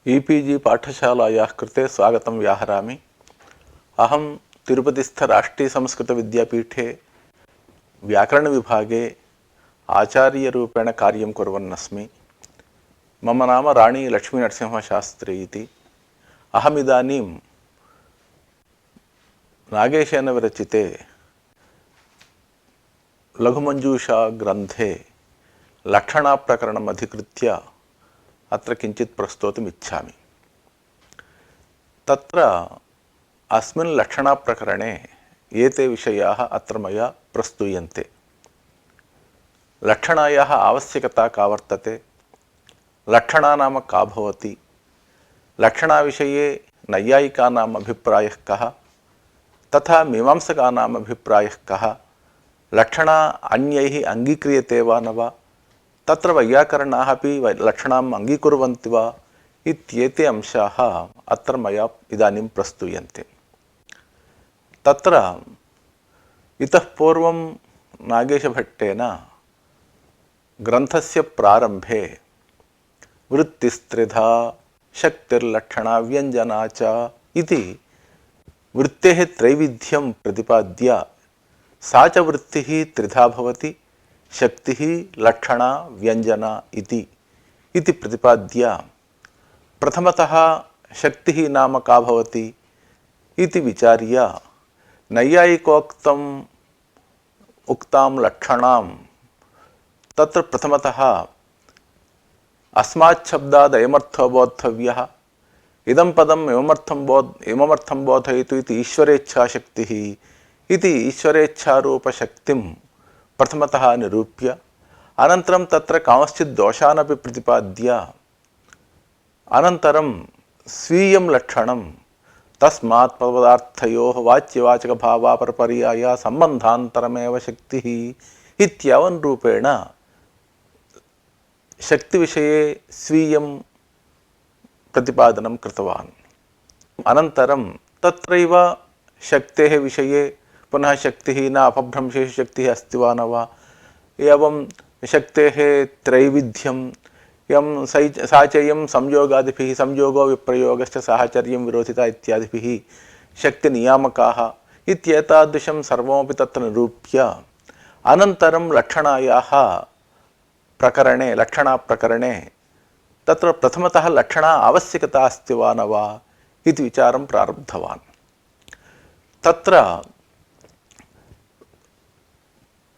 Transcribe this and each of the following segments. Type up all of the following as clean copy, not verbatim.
E-PG पाठशालायाः कृते स्वागतं व्याहरामि। अहं तिरुपतिस्थ राष्ट्रीयसंस्कृतविद्यापीठे व्याकरणविभागे आचार्यरूपेण कार्यं कुर्वन्नस्मि। मम नाम राणी लक्ष्मीनरसिंहशास्त्री इति। अहमिदानीं नागेशेन विरचिते लघुमञ्जूषा ग्रन्थे लक्षणाप्रकरणम् अधिकृत्य अत्र किञ्चित् प्रस्तोतुम् इच्छामि। तत्र अस्मिन् लक्षणाप्रकरणे एते विषयाः अत्र मया प्रस्तूयन्ते। लक्षणायाः आवश्यकता का वर्तते, लक्षणा नाम का भवति, लक्षणाविषये नैयायिकानाम् अभिप्रायः कः, तथा मीमांसकानाम् अभिप्रायः कः, लक्षणा अन्यैः अङ्गीक्रियते वा न वा, तत्र वैयाकरणाः अपि लक्षणाम् अङ्गीकुर्वन्ति वा इत्येते अंशाः अत्र मया इदानीं प्रस्तूयन्ते। तत्र इतः पूर्वं नागेशभट्टेन ग्रन्थस्य प्रारम्भे वृत्तिस्त्रिधा शक्तिर्लक्षणा व्यञ्जना च इति वृत्तेः त्रैविध्यं प्रतिपाद्य सा च वृत्तिः त्रिधा भवति, शक्तिः लक्षणा व्यञ्जना इति प्रतिपाद्य प्रथमतः शक्तिः नाम का भवति इति विचार्य नैयायिकोक्तम् उक्तां लक्षणां तत्र प्रथमतः अस्माच्छब्दाद् अयमर्थो बोद्धव्यः, इदं पदम् इममर्थं बोधयतु इति ईश्वरेच्छाशक्तिः इति ईश्वरेच्छारूपशक्तिं प्रथमतः निरूप्य अनन्तरं तत्र कांश्चित् दोषानपि प्रतिपाद्य अनन्तरं स्वीयं लक्षणं तस्मात् पदार्थयोः वाच्यवाचकभावापरपर्याया सम्बन्धान्तरमेव शक्तिः इत्यावन् रूपेण शक्तिविषये स्वीयं प्रतिपादनं कृतवान्। अनन्तरं तत्रैव शक्तेः विषये पुनः शक्तिः न अपभ्रंशेषु शक्तिः अस्ति वा न वा, एवं शक्तेः त्रैविध्यं साचय्यं संयोगादिभिः संयोगो विप्रयोगश्च साहचर्यं विरोधिता इत्यादिभिः शक्तिनियामकाः इत्येतादृशं सर्वमपि तत्र निरूप्य अनन्तरं लक्षणाप्रकरणे तत्र प्रथमतः लक्षणा आवश्यकता अस्ति वा न वा इति विचारं प्रारब्धवान्। तत्र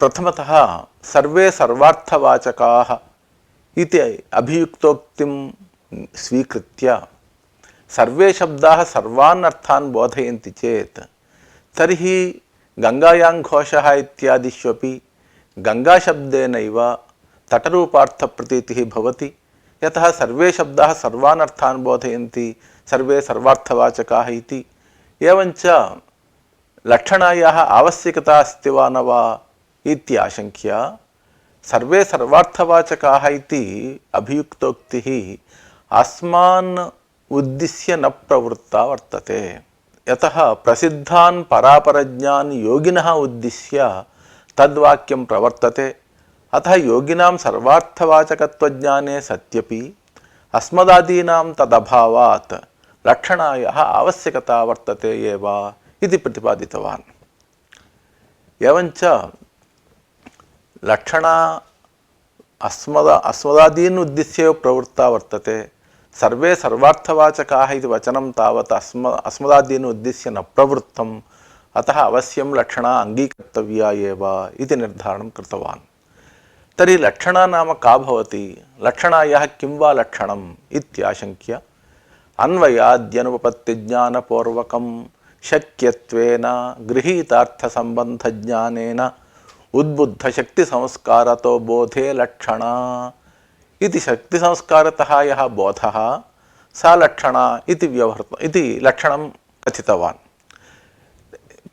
प्रथमतः सर्वे सर्वार्थवाचकाः इति अभियुक्तोक्तिं स्वीकृत्य सर्वे शब्दाः सर्वान् अर्थान् बोधयन्ति चेत् तर्हि गङ्गायां घोषः इत्यादिष्वपि गङ्गाशब्देनैव तटरूपार्थप्रतीतिः भवति। यतः सर्वे शब्दाः सर्वान् अर्थान् बोधयन्ति, सर्वे सर्वार्थवाचकाः इति। एवञ्च लक्षणायाः आवश्यकता अस्ति वा न वा इत्याशङ्क्य सर्वे सर्वार्थवाचकाः इति अभियुक्तोक्तिः अस्मान् उद्दिश्य न प्रवृत्ता वर्तते। यतः प्रसिद्धान् परापरज्ञान् योगिनः उद्दिश्य तद्वाक्यं प्रवर्तते। अतः योगिनां सर्वार्थवाचकत्वज्ञाने सत्यपि अस्मदादीनां तदभावात् लक्षणायाः आवश्यकता वर्तते एव इति प्रतिपादितवान्। एवञ्च लक्षणा अस्मदादीन् उद्दिश्य प्रवृत्ता वर्तते। सर्वे सर्वार्थवाचकाः इति वचनं तावत् अस्मदादीन् उद्दिश्य न प्रवृत्तम्, अतः अवश्यं लक्षणा अङ्गीकर्तव्या एव इति निर्धारणं कृतवान्। तर्हि लक्षणा नाम का भवति, लक्षणायाः किं वा लक्षणम् इत्याशङ्क्य अन्वयाद्यनुपपत्तिज्ञानपूर्वकं शक्यत्वेन गृहीतार्थसम्बन्धज्ञानेन उद्बुद्धशक्तिसंस्कारतो बोधे लक्षणा इति शक्तिसंस्कारतः यः बोधः सा लक्षणा इति लक्षणं कथितवान्।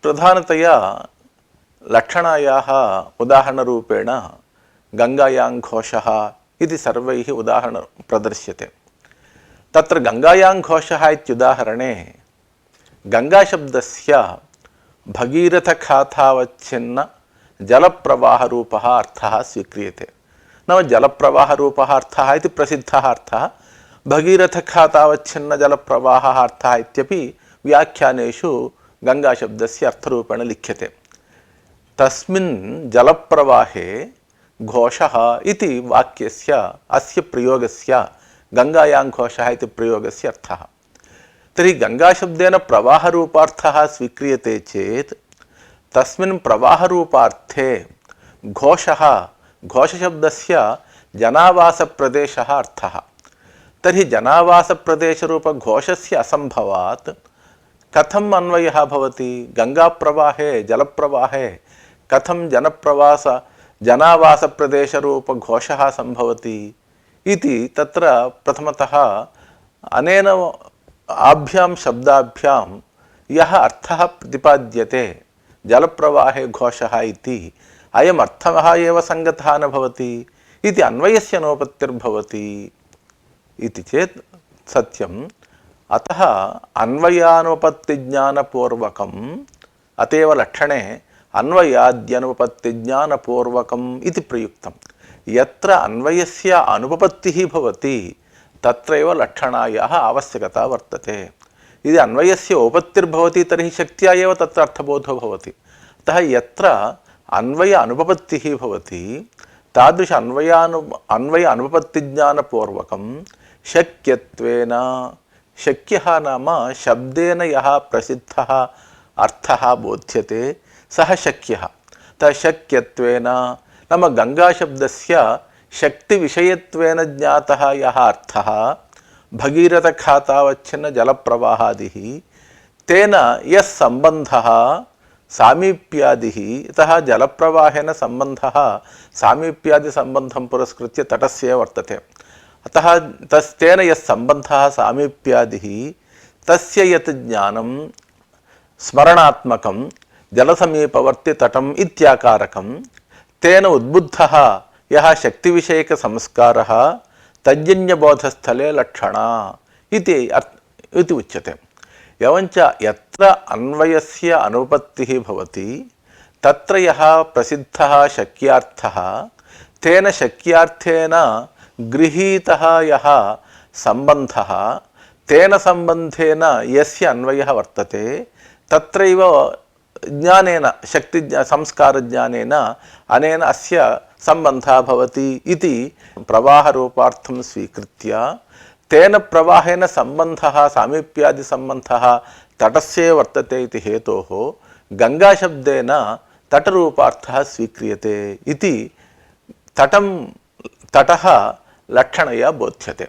प्रधानतया लक्षणायाः उदाहरणरूपेण गङ्गायां घोषः इति सर्वैः उदाहरणं प्रदर्श्यते। तत्र गङ्गायां घोषः इत्युदाहरणे गङ्गाशब्दस्य भगीरथखाथावच्छिन्न जलप्रवाहरूपः अर्थः स्वीक्रियते। नाम जलप्रवाहरूपः अर्थः इति प्रसिद्धः अर्थः, भगीरथखातावच्छिन्नजलप्रवाहः अर्थः इत्यपि व्याख्यानेषु गङ्गाशब्दस्य अर्थरूपेण लिख्यते। तस्मिन् जलप्रवाहे घोषः इति वाक्यस्य अस्य प्रयोगस्य गङ्गायां घोषः इति प्रयोगस्य अर्थः। तर्हि गङ्गाशब्देन प्रवाहरूपार्थः स्वीक्रियते चेत् तस्मिन् प्रवाहरूपार्थे घोषः घोषशब्दस्य जनावासप्रदेशः अर्थः। तर्हि जनावासप्रदेशरूपघोषस्य असम्भवात् कथम् अन्वयः भवति? गङ्गाप्रवाहे जलप्रवाहे कथं जनावासप्रदेशरूपघोषः सम्भवति इति तत्र प्रथमतः अनेन आभ्यां शब्दाभ्यां यः अर्थः प्रतिपाद्यते जलप्रवाहे घोषः इति अयम् अर्थः एव सङ्गतः न भवति इति अन्वयस्य नोपत्तिर्भवति इति चेत् सत्यम्। अतः अन्वयानुपत्तिज्ञानपूर्वकम् अतएव लक्षणे अन्वयाद्यनुपत्तिज्ञानपूर्वकम् इति प्रयुक्तं। यत्र अन्वयस्य अनुपपत्तिः भवति तत्रैव लक्षणायाः आवश्यकता वर्तते। यदि अन्वयस्य उपपत्तिर्भवति तर्हि शक्त्या एव तत्र अर्थबोधो भवति। अतः यत्र अन्वय अनुपपत्तिः भवति तादृश अन्वय अनुपपत्तिज्ञानपूर्वकं शक्यत्वेन, शक्यः नाम शब्देन यः प्रसिद्धः अर्थः बोध्यते सः शक्यः। तत् शक्यत्वेन नाम गङ्गाशब्दस्य शक्तिविषयत्वेन ज्ञातः यः अर्थः भगीरथखातावच्छिन्नजलप्रवाहादिः तेन यः सम्बन्धः सामीप्यादिः, यतः जलप्रवाहेन सम्बन्धः सामीप्यादिसम्बन्धं पुरस्कृत्य तटस्य वर्तते। अतः तेन यः सम्बन्धः सामीप्यादिः तस्य यत् ज्ञानं स्मरणात्मकं जलसमीपवर्ति तटम् इत्याकारकं तेन उद्बुद्धः यः शक्तिविषयकसंस्कारः तज्जन्यबोधस्थले लक्षणा इति उच्यते। एवञ्च यत्र अन्वयस्य अनुपत्तिः भवति तत्र यः प्रसिद्धः शक्यार्थः तेन शक्यार्थेन गृहीतः यः सम्बन्धः तेन सम्बन्धेन यस्य अन्वयः वर्तते तत्रैव ज्ञानेन शक्ति संस्कारज्ञानेन अनेन अस्य सम्बन्धः भवति इति प्रवाहरूपार्थं स्वीकृत्य तेन प्रवाहेन सम्बन्धः सामीप्यादिसम्बन्धः तटस्य वर्तते इति हेतोः गङ्गाशब्देन तटरूपार्थः स्वीक्रियते इति तटः लक्षणया बोध्यते।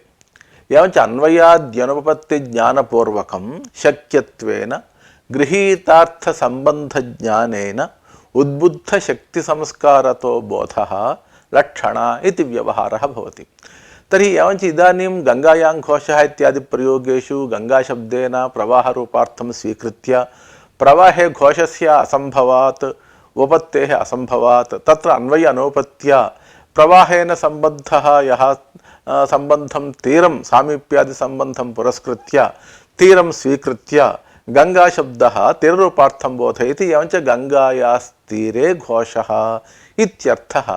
एवञ्च अन्वयाद्यनुपपत्तिज्ञानपूर्वकं शक्यत्वेन गृहीतार्थसम्बन्धज्ञानेन उद्बुद्धशक्तिसंस्कारतो बोधः लक्षणा इति व्यवहारः भवति। तर्हि एवञ्च इदानीं गङ्गायां घोषः इत्यादि प्रयोगेषु गङ्गाशब्देन प्रवाहरूपार्थं स्वीकृत्य प्रवाहे घोषस्य असम्भवात् उपपत्तेः असम्भवात् तत्र अन्वय अनौपत्या प्रवाहेन सम्बद्धः यः सम्बन्धं तीरं सामीप्यादिसम्बन्धं पुरस्कृत्य तीरं स्वीकृत्य गङ्गाशब्दः तीररूपार्थं बोधयति। एवञ्च गङ्गायास्तीरे घोषः इत्यर्थः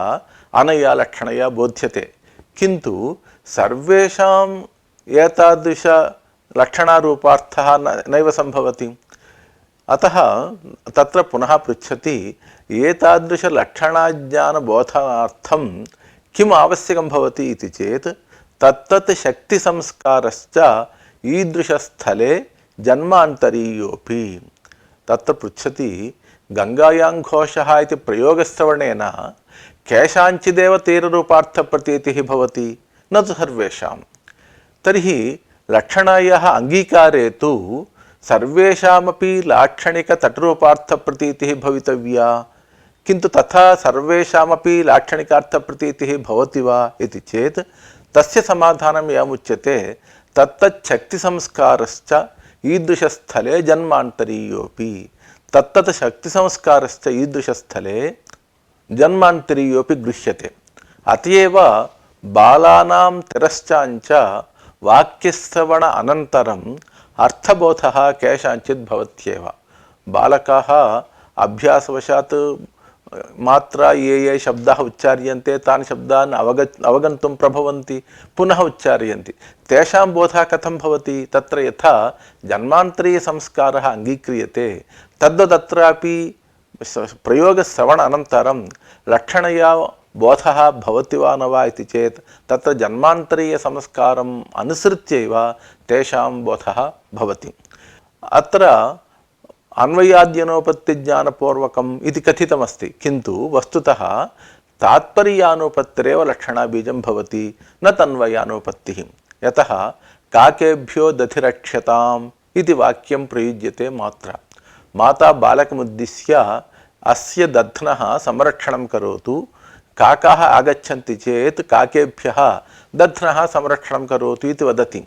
अनया लक्षणया बोध्यते। किन्तु सर्वेषाम् एतादृशलक्षणारूपार्थः नैव सम्भवति। अतः तत्र पुनः पृच्छति एतादृशलक्षणाज्ञानबोधनार्थं किम् आवश्यकं भवति इति चेत् तत्तत् शक्तिसंस्कारश्च ईदृशस्थले जन्मान्तरीयोऽपि। तत्र पृच्छति गङ्गायां घोषः इति प्रयोगश्रवणेन केषाञ्चिदेव तीररूपार्थप्रतीतिः भवति, न तु सर्वेषां। तर्हि लक्षणायाः अङ्गीकारे तु सर्वेषामपि लाक्षणिकतटरूपार्थप्रतीतिः भवितव्या। किन्तु तथा सर्वेषामपि लाक्षणिकार्थप्रतीतिः भवति वा इति चेत् तस्य समाधानं एवमुच्यते तत्तच्छक्तिसंस्कारश्च ईदृशस्थले जन्मान्तरीयोऽपि। तत्तत् शक्तिसंस्कारश्च ईदृशस्थले जन्मान्तरीयोऽपि गृह्यते। अत एव बालानां तिरश्चाञ्च वाक्यश्रवण अनन्तरम् अर्थबोधः केषाञ्चित् भवत्येव। बालकाः अभ्यासवशात् मात्रा ये शब्दाः उच्चार्यन्ते तान् शब्दान् अवगन्तुं प्रभवन्ति पुनः उच्चार्यन्ति तेषां बोधः कथं भवति तत्र यथा जन्मान्तरीयसंस्कारः अङ्गीक्रियते तद्वदत्रापि प्रयोगश्रवण अनन्तरं लक्षणया बोधः भवति वा न वा इति चेत् तत्र जन्मान्तरीयसंस्कारम् अनुसृत्यैव तेषां बोधः भवति। अत्र अन्वयाद्यनोपत्तिज्ञानपूर्वकम् इति कथितमस्ति किन्तु वस्तुतः तात्पर्यानुपत्तिरेव लक्षणाबीजं भवति न तन्वयानुपत्तिः। यतः काकेभ्यो दधिरक्ष्यताम् इति वाक्यं प्रयुज्यते मात्रा माता बालकमुद्दिश्य अस्य दध्नः संरक्षणं करोतु काकाः आगच्छन्ति चेत् काकेभ्यः दध्नः संरक्षणं करोतु इति वदति।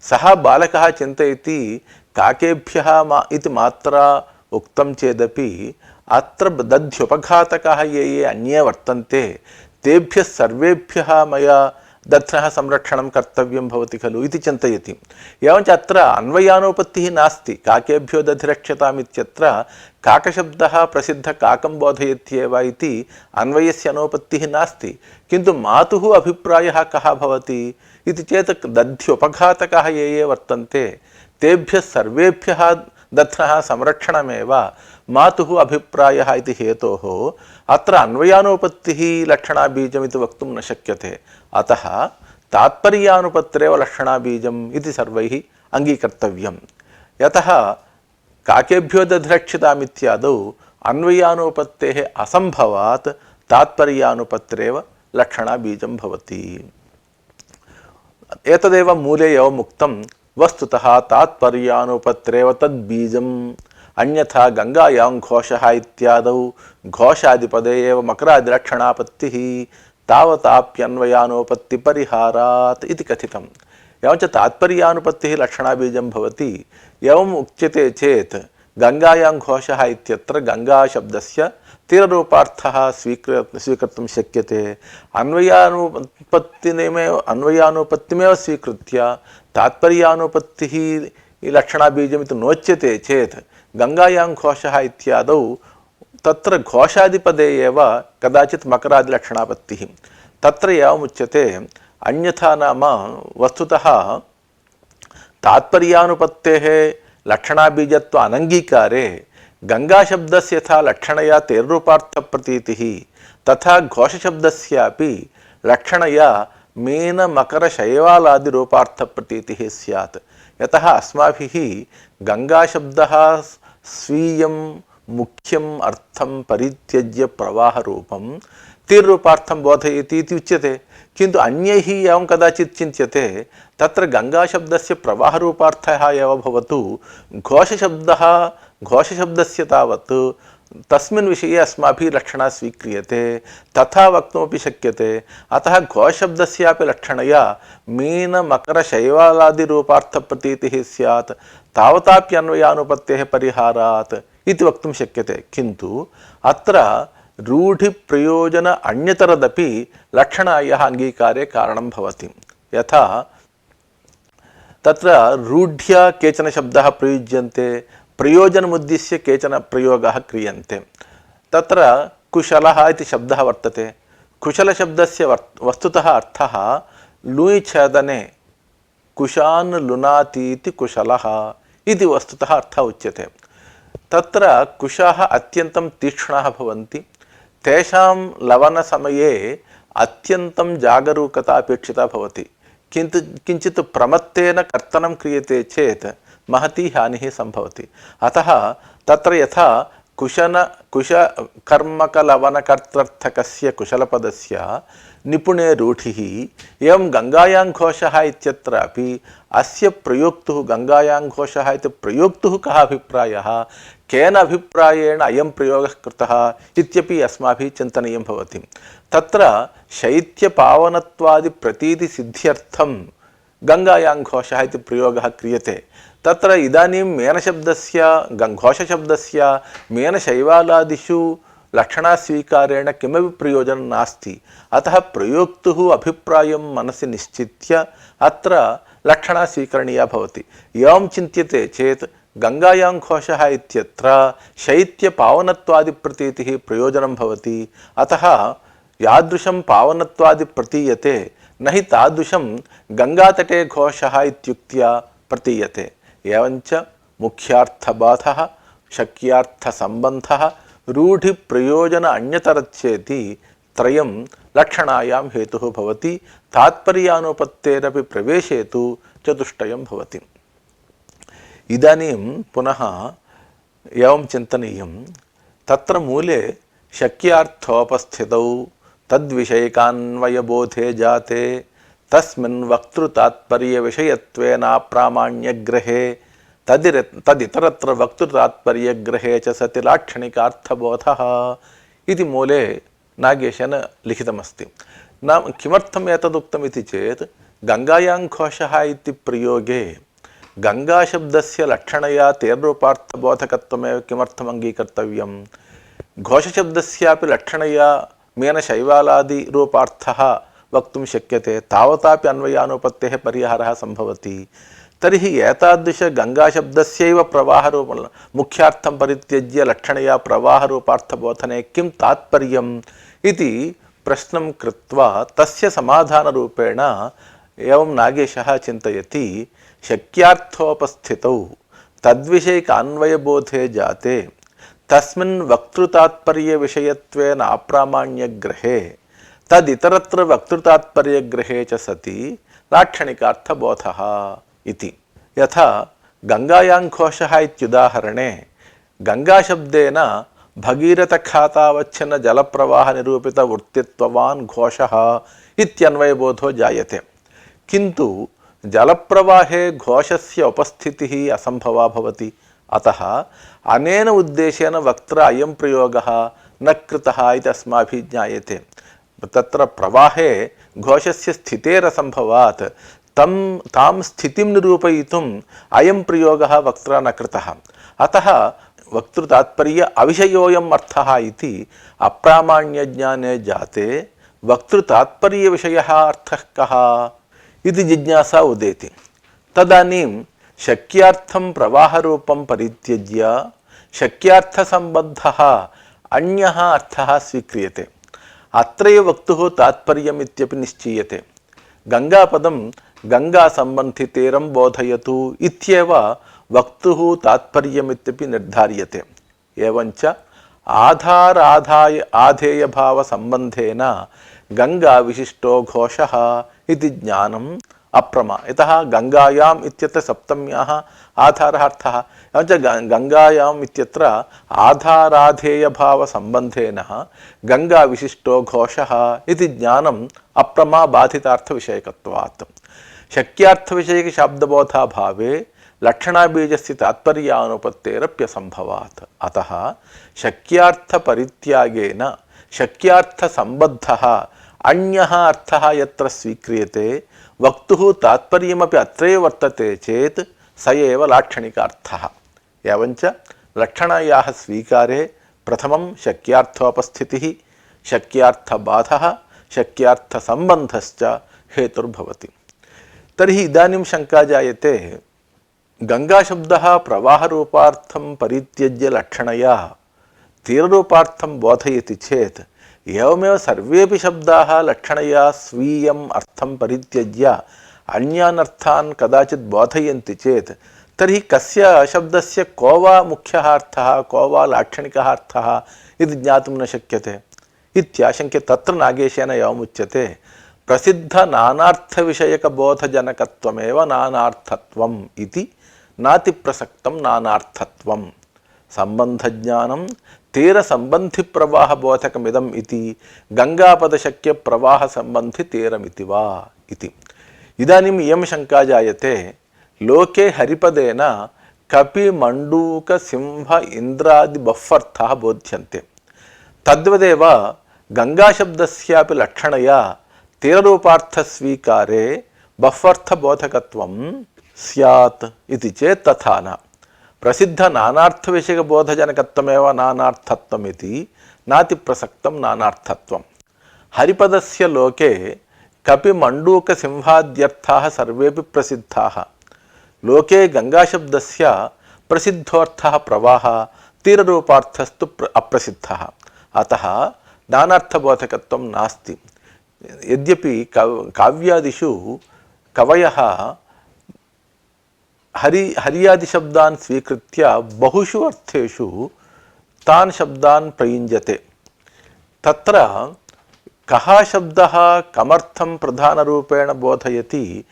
सः बालकः चिन्तयति काकेभ्यः इति मात्रा उक्तं चेदपि अत्र दध्युपघातकाः ये अन्ये वर्तन्ते तेभ्यः सर्वेभ्यः मया दध्नः संरक्षणं कर्तव्यं भवति खलु इति चिन्तयति। एवञ्च अत्र अन्वयानुपत्तिः नास्ति। काकेभ्यो दधिरक्ष्यताम् इत्यत्र काकशब्दः प्रसिद्धकाकं बोधयत्येव इति अन्वयस्य अनुपत्तिः नास्ति। किन्तु मातुः अभिप्रायः कः भवति इति चेत् दध्युपघातकाः ये वर्तन्ते तेभ्यः सर्वेभ्यः दध्नः संरक्षणमेव मातुः अभिप्रायः इति हेतोः अत्र अन्वयानुपत्तिः लक्षणाबीजमिति वक्तुं न शक्यते। अतः तात्पर्यानुपत्तिरेव लक्षणाबीजम् इति सर्वैः अङ्गीकर्तव्यं। यतः काकेभ्यो दधिरक्ष्यतामित्यादौ अन्वयानुपत्तेः असम्भवात् तात्पर्यानुपत्तिरेव लक्षणाबीजं भवति। एतदेव मूले एवम् उक्तं वस्तुतः तात्पर्यानुपत्तिरेव तद्बीजम् अन्यथा गंगायां घोषः इत्यादौ घोषादिपदे एव मकरादिलक्षणापत्तिः तावताप्यन्वयानुपत्तिपरिहारात् इति कथितम्। एवञ्च तात्पर्यानुपत्तिः लक्षणाबीजं भवति। एवम् उच्यते चेत् गंगायां घोषः इत्यत्र गंगाशब्दस्य तीररूपार्थः स्वीकर्तुं शक्यते। अन्वयानुपत्तिमेव स्वीकृत्य तात्पर्यानुपत्तिः लक्षणाबीजमिति नोच्यते चेत् गंगायां घोषः इत्यादौ तत्र घोषादिपदे एव कदाचित् मकरादिलक्षणापत्तिः तत्र एवमुच्यते। अन्यथा नाम वस्तुतः तात्पर्यानुपत्तेः लक्षणाबीजत्व अनङ्गीकारे गंगाशब्दस्य यथा लक्षणया तेर्रूपार्थप्रतीतिः तथा घोषशब्दस्यापि लक्षणया मीनमकरशैवालादिरूपार्थप्रतीतिः स्यात्। यतः अस्माभिः गंगाशब्दः स्वीयं मुख्यम् अर्थं परित्यज्य प्रवाहरूपं तीर्रूपार्थं बोधयति इति उच्यते। किन्तु अन्यैः एवं कदाचित् चिन्त्यते तत्र गंगाशब्दस्य प्रवाहरूपार्थः एव भवतु घोषशब्दस्य तावत् तस्मिन् विषये अस्माभिः लक्षणा स्वीक्रियते तथा वक्तुमपि शक्यते। अतः घोषशब्दस्यापि लक्षणया मीनमकरशैवालादिरूपार्थप्रतीतिः स्यात् तावताप्यन्वयानुपत्तेः परिहारात् इति वक्तुं शक्यते। किन्तु अत्र रूढिप्रयोजन अन्यतरदपि लक्षणायाः अङ्गीकारे कारणं भवति। यथा तत्र रूढ्या केचन शब्दाः प्रयुज्यन्ते प्रयोजनमुद्दिश्य केचन प्रयोगाः क्रियन्ते। तत्र कुशलः इति शब्दः वर्तते। कुशलशब्दस्य वस्तुतः अर्थः लुञ् छेदने कुशान् लुनातीति कुशलः इति वस्तुतः अर्थः उच्यते। तत्र कुशाः अत्यन्तं तीक्ष्णाः भवन्ति। तेषां लवनसमये अत्यन्तं जागरूकता अपेक्षिता भवति। किन्तु किञ्चित् प्रमत्तेन कर्तनं क्रियते चेत् महती हानिः सम्भवति। अतः तत्र यथा कुशकर्मकलवनकर्तर्थकस्य कुशलपदस्य निपुणे रूढिः एवं गंगायां घोषः इत्यत्रापि अस्य प्रयोक्तुः गंगायां घोषः इति प्रयोक्तुः कः अभिप्रायः केन अभिप्रायेण अयं प्रयोगः कृतः इत्यपि अस्माभिः चिन्तनीयं भवति। तत्र शैत्यपावनत्वादि प्रतीतिसिद्ध्यर्थं गंगायां घोषः इति प्रयोगः क्रियते। तत्र इदानीं मेनशब्दस्य घोषशब्दस्य मेनशैवालादिषु लक्षणास्वीकारेण किमपि प्रयोजनं नास्ति। अतः प्रयोक्तुः अभिप्रायं मनसि निश्चित्य अत्र लक्षणा स्वीकरणीया भवति। एवं चिन्त्यते चेत् गंगायां घोषः इत्यत्र शैत्यपावनत्वादिप्रतीतिः प्रयोजनं भवति। अतः यादृशं पावनत्वादि प्रतीयते न हि तादृशं गंगातटे घोषः इत्युक्त्या प्रतीयते। एवञ्च मुख्यार्थबाधः, शक्यार्थसम्बन्धः, रूढिप्रयोजन अन्यतरच्चेति त्रयं लक्षणायां हेतुः भवति। तात्पर्यानुपत्तेरपि प्रवेशे तु चतुष्टयं भवति। इदानीं पुनः एवं चिन्तनीयं, तत्र मूले शक्यार्थोपस्थितौ तद्विषयकान्वयबोधे जाते तस्मिन् वक्तृतात्पर्यविषयत्वेनाप्रामाण्यग्रहे तदितरत्र वक्तृतात्पर्यग्रहे च सति लाक्षणिकार्थबोधः इति मूले नागेशेन लिखितमस्ति। नाम किमर्थम् एतदुक्तमिति चेत् गंगायां घोषः इति प्रयोगे गंगाशब्दस्य लक्षणया तेर्रूपार्थबोधकत्वमेव किमर्थम् अङ्गीकर्तव्यम्? घोषशब्दस्यापि लक्षणया मीनशैवालादिरूपार्थः वक्तुं शक्यते, तावतापि अन्वयानुपत्तेः परिहारः सम्भवति। तर्हि एतादृश गंगाशब्दस्यैव प्रवाहरूप मुख्यार्थं परित्यज्य लक्षणया प्रवाहरूपार्थबोधने किं तात्पर्यम् इति प्रश्नं कृत्वा तस्य समाधानरूपेण एवं नागेशः चिन्तयति, शक्यार्थोपस्थितौ तद्विषयकान्वयबोधे जाते तस्मिन् वक्तृतात्पर्यविषयत्वेन अप्रामाण्यग्रहे तदितरत्र वक्तृतात्पर्यग्रहे च सति लाक्षणिकार्थबोधः इति। यथा गंगायां घोषः इत्युदाहरणे गंगाशब्देन भगीरथखातावच्छिन्न जलप्रवाहनिरूपितवृत्तित्ववान् घोषः इत्यन्वयबोधो जायते। किन्तु जलप्रवाहे घोषस्य उपस्थितिः असम्भवा भवति। अतः अनेन उद्देशेन वक्त्रा अयं प्रयोगः न कृतः इति अस्माभिः ज्ञायते। तत्र प्रवाहे घोषस्य स्थितेरसम्भवात् तां स्थितिं निरूपयितुम् अयं प्रयोगः वक्त्रा न कृतः। अतः वक्तृतात्पर्य अविषयोऽयम् अर्थः इति अप्रामाण्यज्ञाने जाते वक्तृतात्पर्यविषयः अर्थः कः इति जिज्ञासा उदेति। तदानीं शक्यार्थं प्रवाहरूपं परित्यज्य शक्यार्थसम्बद्धः अन्यः अर्थः स्वीक्रियते। अत्रैव वक्तुः तात्पर्यम् इत्यपि निश्चीयते। गंगापदं गंगासम्बन्धितेरं बोधयतु इत्येव वक्तुः तात्पर्यमित्यपि निर्धार्यते। एवञ्च आधेयभावसम्बन्धेन गंगा विशिष्टो घोषः इति ज्ञानम् अप्रमा। यतः गंगायाम् इत्यत्र सप्तम्याः आधारः अर्थः। एवञ्च गंगायाम् इत्यत्र आधाराधेयभावसम्बन्धेन गंगा विशिष्टो घोषः इति ज्ञानम् अप्रमा बाधितार्थविषयकत्वात्। शक्यार्थविषयकशाब्दबोधाभावे लक्षणाबीजस्य तात्पर्यानुपत्तेरप्यसम्भवात्। अतः शक्यार्थपरित्यागेन शक्यार्थसम्बद्धः अन्यः अर्थः यत्र स्वीक्रियते वक्तुः तात्पर्यमपि अत्रैव वर्तते चेत् स एव लाक्षणिकार्थः। एवञ्च लक्षणायाः स्वीकारे प्रथमं शक्यार्थोपस्थितिः, शक्यार्थबाधः, शक्यार्थसम्बन्धश्च हेतुर्भवति। तर्हि इदानीं शङ्का जायते, गंगाशब्दः प्रवाहरूपार्थं परित्यज्य लक्षणया तीररूपार्थं बोधयति चेत् एवमेव सर्वेपि शब्दाः लक्षणया स्वीयम् अर्थं परित्यज्य अन्यान् अर्थान् कदाचित् बोधयन्ति चेत् तर्हि कस्य शब्दस्य को वा मुख्यः अर्थः, को वा लाक्षणिकः अर्थः इति ज्ञातुं न शक्यते इत्याशङ्क्य तत्र नागेशेन एवमुच्यते, प्रसिद्धनानार्थविषयकबोधजनकत्वमेव नानार्थत्वम् इति नातिप्रसक्तं नानार्थत्वम्। संबंधज्ञानं तीरसम्बन्धिप्रवाहबोधकमिदम् इति गंगापदशक्यप्रवाहसम्बन्धितीरमिति वा इति। इदानीम् इयं शङ्का जायते, लोके हरिपदेन कपि मण्डूक सिंह इन्द्रादि बह्वर्थाः बोध्यन्ते। तद्वदेव गंगाशब्दस्यापि लक्षणया तीररूपार्थस्वीकारे बह्वर्थबोधकत्वं स्यात् इति चेत् तथा न। प्रसिद्धनानार्थविषयकबोधजनकत्वमेव नानार्थत्वमिति नातिप्रसक्तं नानार्थत्वम्। हरिपदस्य लोके कपिमण्डूकसिंहाद्यर्थाः सर्वेपि प्रसिद्धाः। लोके गंगाशब्दस्य प्रसिद्धोऽर्थः प्रवाहः तीररूपार्थस्तु अप्रसिद्धः। अतः नानार्थबोधकत्वं नास्ति। यद्यपि काव्यादिषु कवयः हर्यादिशब्दान् स्वीकृत्य बहुषु अर्थेषु तान् शब्दान् प्रयुञ्जते। तत्र कः शब्दः कमर्थं प्रधानरूपेण बोधयति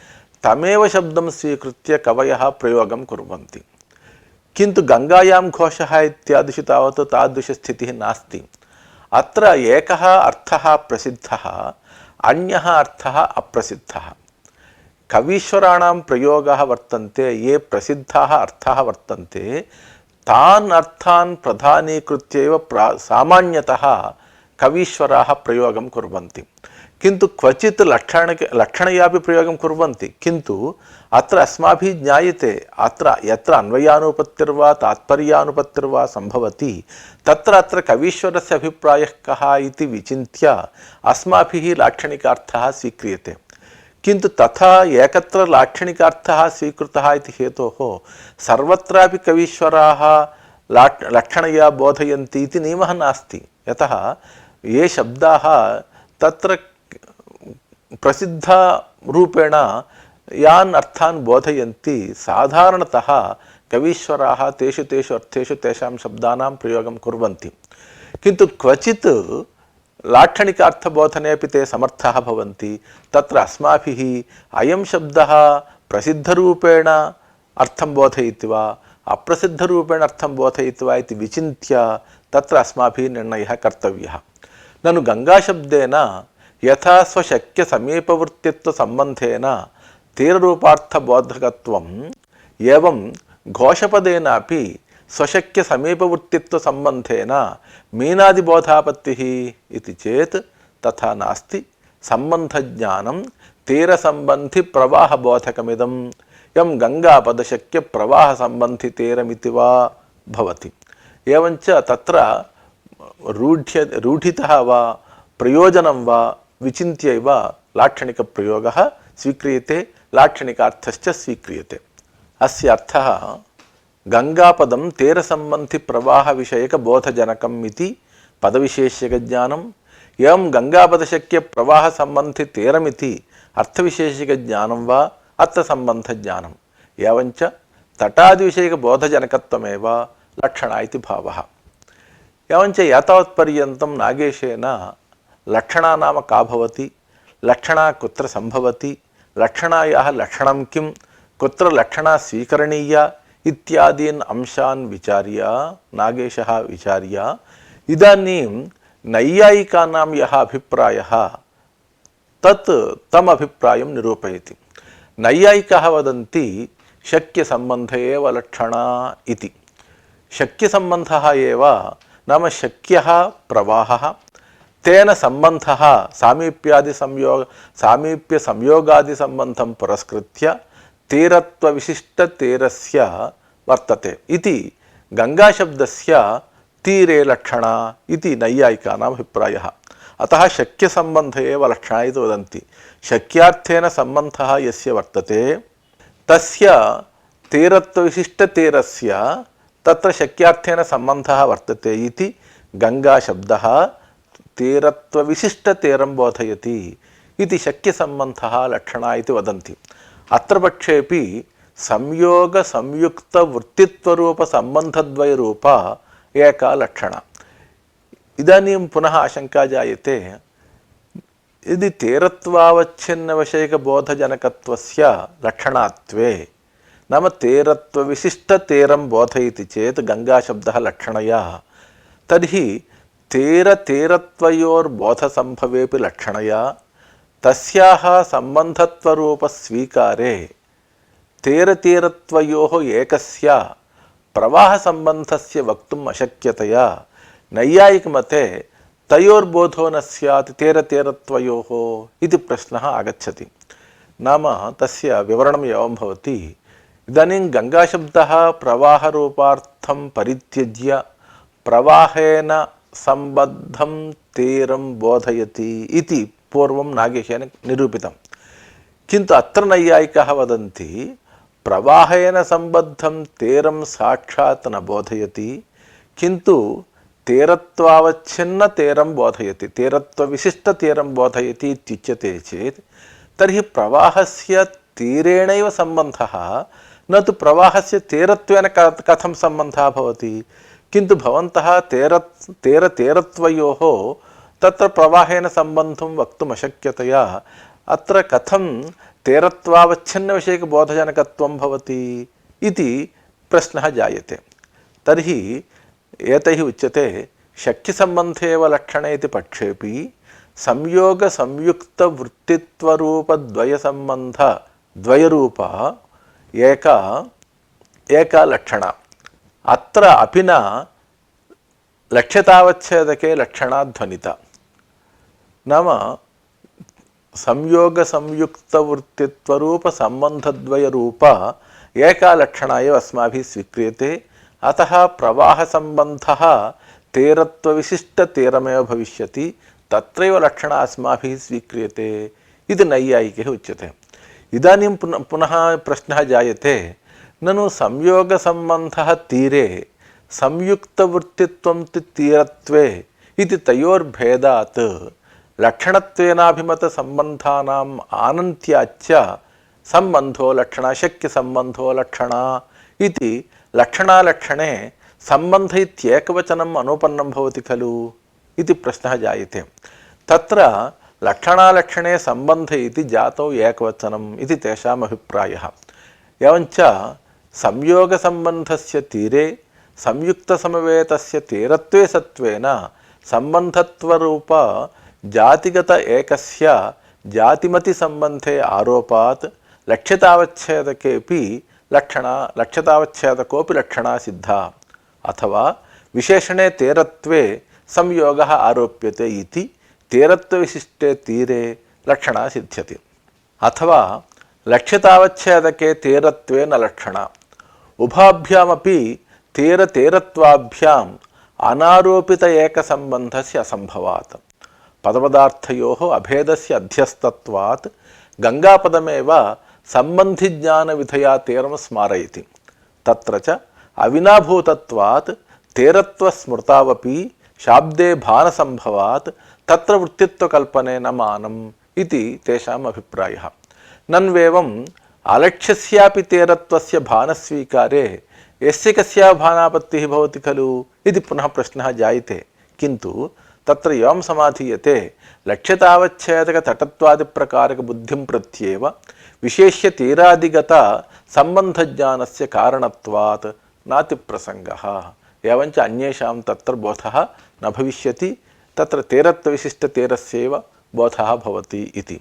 तमेव शब्दं स्वीकृत्य कवयः प्रयोगं कुर्वन्ति। किन्तु गङ्गायां घोषः इत्यादिषु तावत् तादृशस्थितिः नास्ति। अत्र एकः अर्थः प्रसिद्धः, अन्यः अर्थः अप्रसिद्धः। कवीश्वराणां प्रयोगाः वर्तन्ते, ये प्रसिद्धाः अर्थाः वर्तन्ते, तान् अर्थान् प्रधानीकृत्यैव सामान्यतः कवीश्वराः प्रयोगं कुर्वन्ति। किन्तु क्वचित् लक्षणयापि प्रयोगं कुर्वन्ति। किन्तु अत्र अस्माभिः ज्ञायते, अत्र यत्र अन्वयानुपत्तिर्वा तात्पर्यानुपत्तिर्वा सम्भवति तत्र कवीश्वरस्य अभिप्रायः कः इति विचिन्त्य अस्माभिः लाक्षणिकार्थः स्वीक्रियते। किन्तु तथा एकत्र लाक्षणिकार्थः स्वीकृतः इति हेतोः सर्वत्रापि कवीश्वराः लक्षणया बोधयन्ति इति नियमः नास्ति। यतः ये शब्दाः तत्र प्रसिद्धरूपेण यान् अर्थान् बोधयन्ति साधारणतः कवीश्वराः तेषु अर्थेषु तेषां शब्दानां प्रयोगं कुर्वन्ति। किन्तु क्वचित् लाक्षणिकार्थबोधने अपि ते समर्थाः भवन्ति। तत्र अस्माभिः अयं शब्दः प्रसिद्धरूपेण अर्थं बोधयित्वा अप्रसिद्धरूपेण अर्थं बोधयित्वा इति विचिन्त्य तत्र अस्माभिः निर्णयः कर्तव्यः। ननु गङ्गाशब्देन यथा स्वशक्यसमीपवर्तित्वसम्बन्धेन तीररूपार्थबोधकत्वम् एवं घोषपदेनापि स्वशक्यसमीपवर्तित्वसम्बन्धेन मीनादिबोधापत्तिः इति चेत् तथा नास्ति। सम्बन्धज्ञानं तीरसम्बन्धिप्रवाहबोधकमिदं यं गङ्गापदशक्यप्रवाहसम्बन्धितीरमिति वा भवति। एवञ्च तत्र रूढितः वा प्रयोजनं वा विचिन्त्यैव लाक्षणिकप्रयोगः स्वीक्रियते, लाक्षणिकार्थश्च स्वीक्रियते। अस्य अर्थः गङ्गापदं तीरसम्बन्धिप्रवाहविषयकबोधजनकम् इति पदविशेष्यज्ञानम्, एवं गङ्गापदशक्यप्रवाहसम्बन्धितीरमिति अर्थविशेषिकज्ञानं वा अर्थसम्बन्धज्ञानम्, एवञ्च तटादिविषयकबोधजनकत्वमेव लक्षणा इति भावः। एवञ्च यातावत्पर्यन्तं नागेशेन लक्षणा नाम का भवति, लक्षणा कुत्र सम्भवति, लक्षणायाः लक्षणं किं, कुत्र लक्षणा स्वीकरणीया इत्यादीन् अंशान् विचार्य नागेशः विचार्य इदानीं नैयायिकानां यः अभिप्रायः तम् अभिप्रायं निरूपयति। नैयायिकाः वदन्ति शक्यसम्बन्ध एव लक्षणा इति। शक्यसम्बन्धः एव नाम शक्यः प्रवाहः, तेन सम्बन्धः सामीप्यसंयोगादिसम्बन्धं पुरस्कृत्य तीरत्वविशिष्टतीरस्य वर्तते इति गङ्गाशब्दस्य तीरे लक्षणा इति नैयायिकानाम् अभिप्रायः। अतः शक्यसम्बन्ध एव लक्षणा इति वदन्ति। शक्यार्थेन सम्बन्धः यस्य वर्तते तस्य तीरत्वविशिष्टतीरस्य तत्र शक्यार्थेन सम्बन्धः वर्तते इति गङ्गाशब्दः तीरत्वविशिष्टतीरं बोधयति इति शक्यसम्बन्धः लक्षणा इति वदन्ति। अत्र पक्षेपि संयोगसंयुक्तवृत्तित्वरूपसम्बन्धद्वयरूपा एका लक्षणा। इदानीं पुनः आशंका जायते, यदि तीरत्वावच्छिन्नविषयकबोधजनकत्वस्य लक्षणात्वे नाम तीरत्वविशिष्टतीरं बोधयति चेत् गङ्गाशब्दः लक्षणया, तर्हि तीरतीरत्वयोर्बोधसम्भवेपि लक्षणया तस्याः सम्बन्धत्वरूपस्वीकारे तीरतीरत्वयोः एकस्य प्रवाहसम्बन्धस्य वक्तुम् अशक्यतया नैयायिकमते तयोर्बोधो न स्यात् तीरतीरत्वयोः इति प्रश्नः आगच्छति। नाम तस्य विवरणम् एवं भवति। इदानीं गङ्गाशब्दः प्रवाहरूपार्थं परित्यज्य प्रवाहेन सम्बद्धं तीरं बोधयति इति पूर्वं नागेशेन निरूपितं। किन्तु अत्र नैयायिकाः वदन्ति प्रवाहेन सम्बद्धं तीरं साक्षात् न बोधयति, किन्तु तीरत्वावच्छिन्न तीरं बोधयति, तीरत्वविशिष्टतीरं बोधयति इत्युच्यते चेत् तर्हि प्रवाहस्य तीरेणैव सम्बन्धः, न तु प्रवाहस्य तीरत्वेन कथं सम्बन्धः भवति। किन्तु भवन्तः तीरत्वयोः तत्र प्रवाहेन सम्बन्धं वक्तुम् अशक्यतया अत्र कथं तीरत्वावच्छिन्नविषयकबोधजनकत्वं भवति इति प्रश्नः जायते। तर्हि एतैः उच्यते शक्तिसम्बन्धे एव लक्षणे इति पक्षेपि संयोगसंयुक्तवृत्तित्वरूपद्वयसम्बन्ध द्वयरूप एका लक्षणा। अत्र अपि न लक्ष्यतावच्छेदके लक्षणा ध्वनिता। नाम संयोगसंयुक्तवृत्तित्वरूपसम्बन्धद्वयरूप एका लक्षणा एव अस्माभिः स्वीक्रियते। अतः प्रवाहसम्बन्धः तीरत्वविशिष्टतीरमेव भविष्यति, तत्रैव लक्षणा अस्माभिः स्वीक्रियते इति नैयायिकैः उच्यते। इदानीं पुनः प्रश्नः जायते, ननु संयोगसम्बन्धः तीरे संयुक्तवृत्तित्वं तु तीरत्वे इति तयोर्भेदात् लक्षणत्वेनाभिमतसम्बन्धानाम् आनन्त्याच्च सम्बन्धो लक्षणा शक्यसम्बन्धो लक्षणा इति लक्षणालक्षणे सम्बन्ध इत्येकवचनम् अनुपन्नं भवति खलु इति प्रश्नः जायते। तत्र लक्षणालक्षणे सम्बन्ध इति जातौ एकवचनम् इति तेषाम् अभिप्रायः। एवञ्च संयोगसम्बन्धस्य तीरे संयुक्तसमवेतस्य तीरत्वे सत्त्वेन सम्बन्धत्वरूप जातिगत एकस्य जातिमतिसम्बन्धे आरोपात् लक्ष्यतावच्छेदकेपि लक्ष्यतावच्छेदकोऽपि लक्षणा सिद्धा, अथवा विशेषणे तीरत्वे संयोगः आरोप्यते इति तीरत्वविशिष्टे तीरे लक्षणा सिद्ध्यति। अथवा लक्ष्यतावच्छेदके तीरत्वे न लक्षणा। उभाभ्यामपि तीरतीरत्वाभ्याम् अनारोपित एकसम्बन्धस्य असम्भवात् पदपदार्थयोः अभेदस्य अध्यस्तत्वात् गंगापदमेव सम्बन्धिज्ञानविधया तीरं स्मारयति। तत्र च अविनाभूतत्वात् तीरत्वस्मृतावपि शाब्दे भानसम्भवात् तत्र वृत्तित्वकल्पनेन मानम् इति तेषाम् अभिप्रायः। नन्वेवम् अलक्ष्यस्यापि तीरत्वस्य भानस्वीकारे यस्य कस्या भानापत्तिः भवति खलु इति पुनः प्रश्नः जायते। किन्तु तत्र एवं समाधीयते, लक्ष्यतावच्छेदकतटत्वादिप्रकारकबुद्धिं प्रत्येव विशेष्य तीरादिगत सम्बन्धज्ञानस्य कारणत्वात् नातिप्रसङ्गः। एवञ्च अन्येषां तत्र बोधः न भविष्यति, तत्र तीरत्वविशिष्टतीरस्यैव बोधः भवति इति।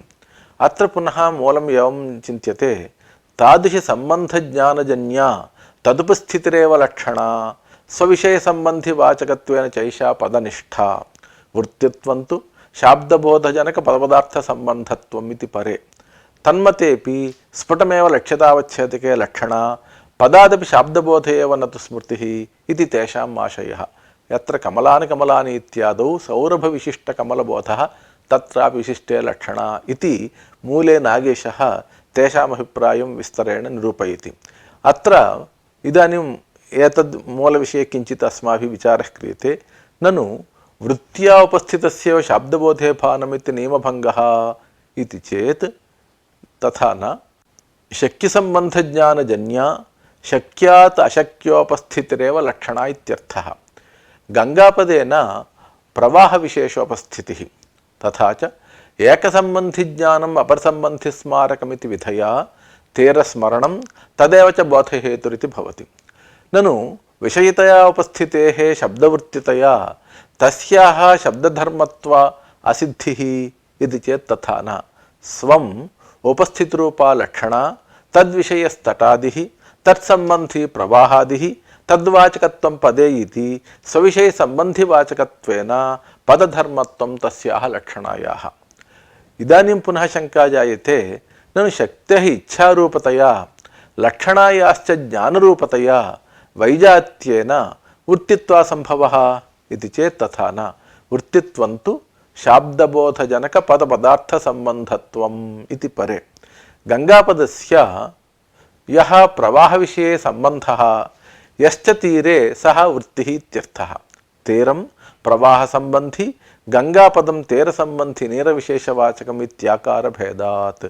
अत्र पुनः मूलम् एवं चिन्त्यते, तादृशसम्बन्धज्ञानजन्या तदुपस्थितिरेव लक्षणा स्वविषयसम्बन्धिवाचकत्वेन चैषा पदनिष्ठा वृत्तित्वं तु शाब्दबोधजनकपदपदार्थसम्बन्धत्वम् इति परे। तन्मतेपि स्फुटमेव लक्ष्यतावच्छेदके लक्षणा पदादपि शाब्दबोधे एव न तु स्मृतिः इति तेषाम् आशयः। यत्र कमलानि कमलानि इत्यादौ सौरभविशिष्टकमलबोधः तत्रापि विशिष्टे लक्षणा इति मूले नागेशः तेषाम् अभिप्रायं विस्तरेण निरूपयति। अत्र इदानीम् एतद् मूलविषये किञ्चित् अस्माभिः विचारः क्रियते। ननु वृत्त्या उपस्थितस्य शाब्दबोधे भानमिति नियमभङ्गः इति चेत् तथा न। शक्यसम्बन्धज्ञानजन्या शक्यात् अशक्योपस्थितिरेव लक्षणा इत्यर्थः। गंगापदेन प्रवाहविशेषोपस्थितिः तथा च एकसम्बन्धिज्ञानम् अपरसम्बन्धिस्मारकमिति विधया तीरस्मरणं तदेव च बोधहेतुरिति भवति। ननु विषयतया उपस्थितेः शब्दवृत्तितया तस्याः शब्दधर्मत्व असिद्धिः इति चेत् तथा न। स्वम् उपस्थितिरूपा लक्षणा तद्विषयस्तटादिः तत्सम्बन्धी प्रवाहादिः तद्वाचकत्वं पदे इति स्वविषयसम्बन्धिवाचकत्वेन पदधर्मत्वं तस्याः लक्षणायाः। इदानीं पुनः शङ्का जायते, ननु शक्तेः इच्छारूपतया लक्षणायाश्च ज्ञानरूपतया वैजात्येन वृत्तित्वासम्भवः इति चेत् तथा न। वृत्तित्वं तु शाब्दबोधजनकपदपदार्थसम्बन्धत्वम् इति परे। गंगापदस्य यः प्रवाहविषये सम्बन्धः यश्च तीरे सः वृत्तिः इत्यर्थः। तीरं प्रवाहसम्बन्धि गंगापदं तीरसम्बन्धि नीरविशेषवाचकम् इत्याकारभेदात्।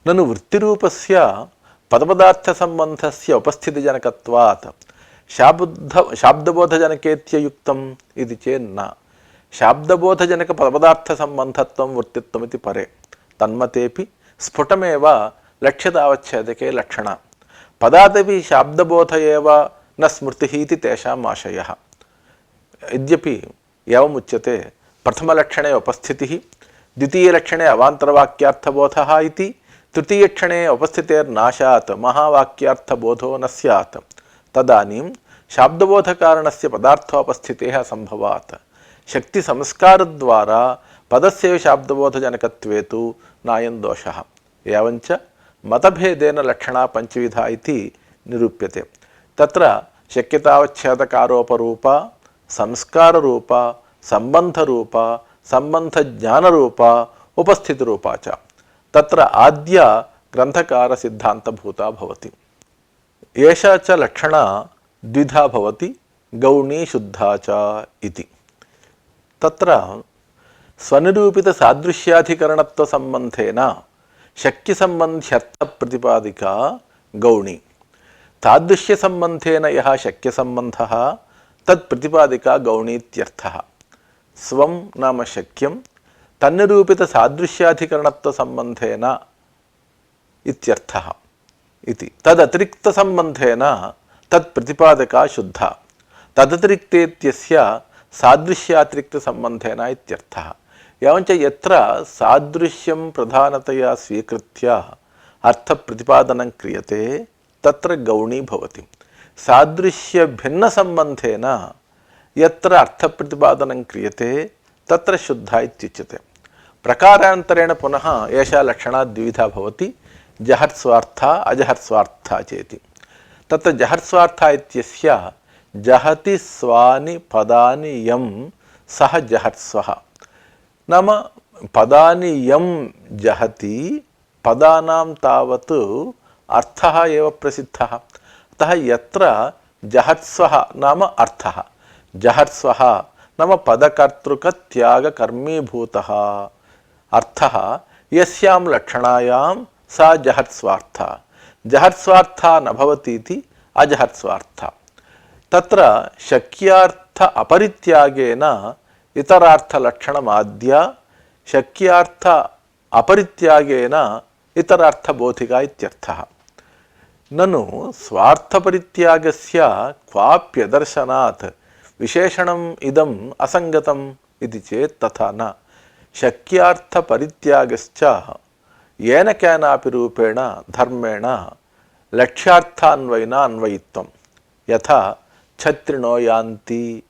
ननु वृत्तिरूपस्य पदपदार्थसम्बन्धस्य उपस्थितिजनकत्वात् शाब्दबोधजनकेत्ययुक्तम् इति चेन्न। शाब्दबोधजनकपदपदार्थसम्बन्धत्वं वृत्तित्वमिति परे। तन्मतेपि स्फुटमेव लक्ष्यतावच्छेदके लक्षणा। पदादपि शाब्दबोध एव न स्मृतिः इति तेषाम् आशयः। यद्यपि एवमुच्यते प्रथमलक्षणे उपस्थितिः, द्वितीयलक्षणे अवान्तरवाक्यार्थबोधः इति, तृतीयक्षणे उपस्थितेर्नाशात् महावाक्यार्थबोधो न स्यात्। तदानीं शाब्दबोधकारणस्य पदार्थोपस्थितेः असम्भवात् शक्तिसंस्कारद्वारा पदस्य शाब्दबोधजनकत्वे तु नायं दोषः। एवञ्च मतभेदेन लक्षणा पंचविधा इति निरूप्यते। तत्र शक्यतावच्छेदकारोपरूपा, संस्काररूपा, संबंधरूपा, संबंधज्ञानरूपा, उपस्थितिरूपा च। तत्र आद्य ग्रंथकारसिद्धान्तभूता भवति। एषा च लक्षणा द्विधा भवति, गौणी शुद्धा च इति। तत्र स्वनिरूपित सादृश्याधिकरणत्वसम्बन्धेन शक्यसम्बन्ध्यर्थप्रतिपादिका गौणी। तादृश्यसम्बन्धेन यः शक्यसम्बन्धः तत्प्रतिपादिका गौणीत्यर्थः। स्वं नाम शक्यं तन्निरूपित सादृश्याधिकरणत्वसम्बन्धेन इत्यर्थः इति। तदतिरिक्तसम्बन्धेन तत्प्रतिपादका शुद्धा। तदतिरिक्तेत्यस्य सादृश्यातिरिक्तसम्बन्धेन इत्यर्थः। एवञ्च यत्र सादृश्यं प्रधानतया स्वीकृत्य अर्थप्रतिपादनं क्रियते तत्र गौणी भवति। सादृश्यभिन्नसम्बन्धेन यत्र अर्थप्रतिपादनं क्रियते तत्र शुद्धा इत्युच्यते। प्रकारान्तरेण पुनः एषा लक्षणा द्विधा भवति, जहत्स्वार्था अजहत्स्वार्था चेति। तत्र जहत्स्वार्था इत्यस्य जहति स्वानि पदानि यं सः जहत्स्वः। नाम पदानि यं जहति पदानां तावत् अर्थः एव प्रसिद्धः। अतः यत्र जहत्स्वः नाम अर्थः, जहत्स्वः नाम पदकर्तृकत्यागकर्मीभूतः अर्थः यस्यां लक्षणायां सा जहत्स्वार्था। जहत्स्वार्था न भवति इति अजहत्स्वार्था। तत्र शक्यार्थ अपरित्यागेन इतरार्थलक्षणमाद्य शक्यार्थ अपरित्यागेन इतरार्थबोधिका इत्यर्थः। ननु स्वार्थपरित्यागस्य क्वाप्यदर्शनात् विशेषणम् इदम् असङ्गतम् इति चेत् तथा न। शक्यार्थपरित्यागश्च येन केनापि रूपेण धर्मेण लक्ष्यार्थान्वयिना अन्वयित्वं। यथा छत्रिणो यान्ति,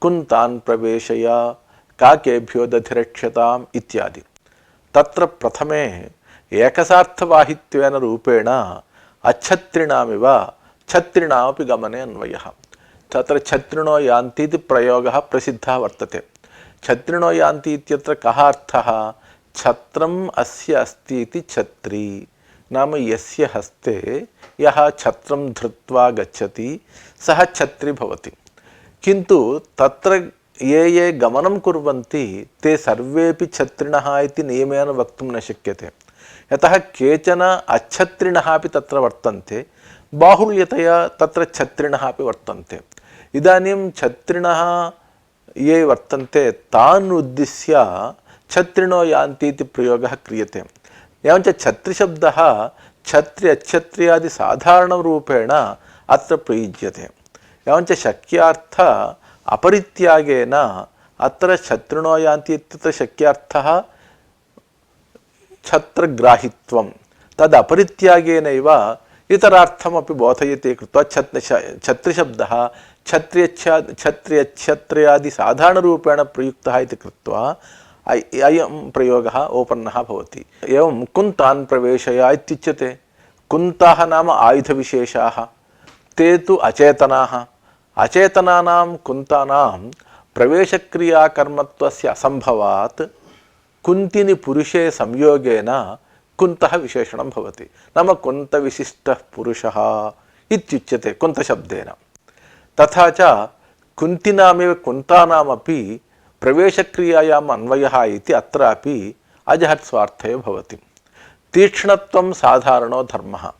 कुन्तान् प्रवेशय, काकेभ्यो दधिरक्ष्यताम् इत्यादि। तत्र प्रथमे एकसार्थवाहित्वेन रूपेण अच्छत्रिणामिव छत्रिणामपि गमने अन्वयः। तत्र छत्रिणो यान्ति इति प्रयोगः प्रसिद्धः वर्तते। छत्रिणो यान्ति इत्यत्र कः अर्थः? छत्रम् अस्य अस्ति इति छत्री। नाम यस्य हस्ते यः छत्रं धृत्वा गच्छति सः छत्री भवति। किन्तु तत्र ये गमनं कुर्वन्ति ते सर्वेपि छत्रिणः इति नियमेन वक्तुं न शक्यते। यतः केचन अच्छत्रिणः अपि तत्र वर्तन्ते, बाहुल्यतया तत्र छत्रिणः अपि वर्तन्ते। इदानीं छत्रिणः ये वर्तन्ते तान् उद्दिश्य छत्रिणो यान्ति इति प्रयोगः क्रियते। एवञ्च छत्रिशब्दः छत्रि अच्छत्र्यादि साधारणरूपेण अत्र प्रयुज्यते। एवञ्च शक्यार्थ अपरित्यागेन अत्र छत्रिणो यान्ति इत्यत्र शक्यार्थः छत्रग्राहित्वं। तद् अपरित्यागेनैव इतरार्थमपि बोधयति कृत्वा छत्रिशब्दः छत्र्यच्छत्र्यादि साधारणरूपेण प्रयुक्तः इति कृत्वा अयं प्रयोगः ओपन्नः भवति। एवं कुन्तान् प्रवेशय इत्युच्यते। कुन्ताः नाम आयुधविशेषाः, ते तु अचेतनाः। अचेतनानां कुन्तानां प्रवेशक्रियाकर्मत्वस्य असम्भवात् कुन्तिनि पुरुषे संयोगेन कुन्तः विशेषणं भवति। नाम कुन्तविशिष्टः पुरुषः इत्युच्यते कुन्तशब्देन। तथा च कुन्तिनामेव कुन्तानामपि प्रवेशक्रियायाम् अन्वयः इति अत्रापि अजहत्स्वार्थे भवति। तीक्ष्णत्वं साधारणो धर्मः।